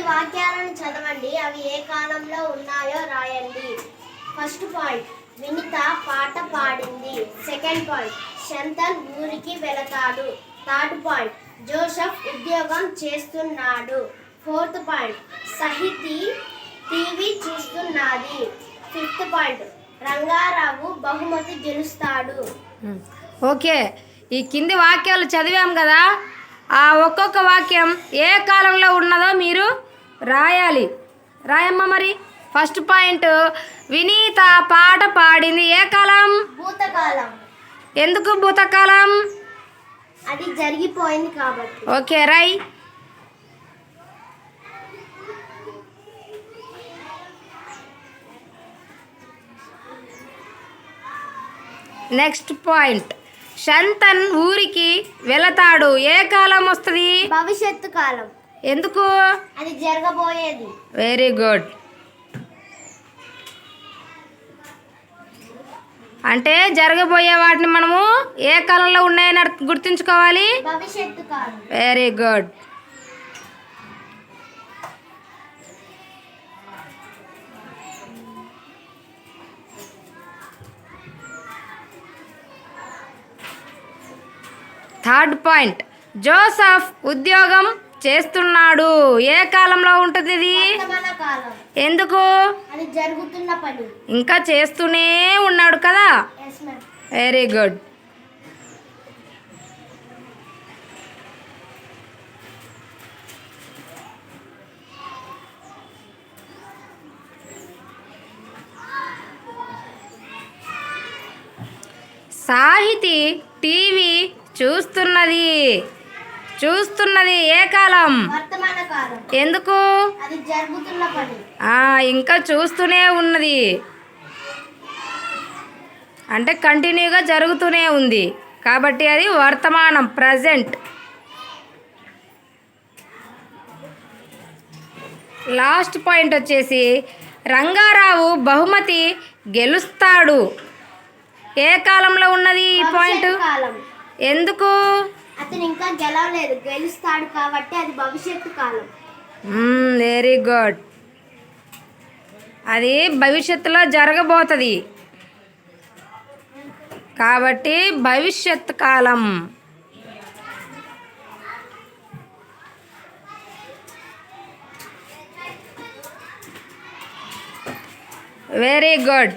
వాక్యాలను చదవండి. అవి ఏ కాలంలో ఉన్నాయో రాయండి. ఫస్ట్ పాయింట్, వినిత పాట పాడింది. సెకండ్ పాయింట్, శంతన్ ఊరికి వెళతాడు. థర్డ్ పాయింట్, జోసెఫ్ ఉద్యోగం చేస్తున్నాడు. ఫోర్త్ పాయింట్, సహితి టీవీ చూస్తున్నది. ఫిఫ్త్ పాయింట్, రంగారావు బహుమతి గెలుస్తాడు. ఓకే, ఈ కింది వాక్యాలు చదివాం కదా, ఆ ఒక్కొక్క వాక్యం ఏ కాలంలో ఉన్నదో మీరు రాయాలి. రాయమ్మా మరి. ఫస్ట్ పాయింట్, వినీత పాట పాడింది. ఏ కాలం? భూతకాలం. ఎందుకు భూతకాలం? అది జరిగిపోయింది కాబట్టి. ఓకే, రై. నెక్స్ట్ పాయింట్, శంతన్ ఊరికి వెళతాడు. ఏ కాలం వస్తుంది? భవిష్యత్తు కాలం. ఎందుకు? అది జరగబోయేది. Very good. అంటే జరగబోయే వాటిని మనము ఏ కాలంలో ఉన్నాయని గుర్తుంచుకోవాలి. భవిష్యత్తు కాలం. Very good. Third point, Joseph ఉద్యోగం చేస్తున్నాడు. ఏ కాలంలో ఉంటుంది ఇది? వర్తమాన కాలం. ఎందుకు? అది జరుగుతున్న పని. ఇంకా చేస్తూనే ఉన్నాడు కదా. Yes, ma'am. Very good. Sahiti TV చూస్తున్నది. ఏ కాలం? వర్తమాన కాలం. ఎందుకు? అది జరుగుతున్న పని. ఇంకా చూస్తూనే ఉన్నది అంటే కంటిన్యూగా జరుగుతూనే ఉంది కాబట్టి అది వర్తమానం, ప్రజెంట్. లాస్ట్ పాయింట్ వచ్చేసి రంగారావు బహుమతి గెలుస్తాడు. ఏ కాలంలో ఉన్నది ఈ పాయింట్? కాలం. ఎందుకు? అతను ఇంకా గెలవలేదు, గెలుస్తాడు కాబట్టి అది భవిష్యత్తు కాలం. Very good. అది భవిష్యత్తులో జరగబోతుంది కాబట్టి భవిష్యత్ కాలం. Very good.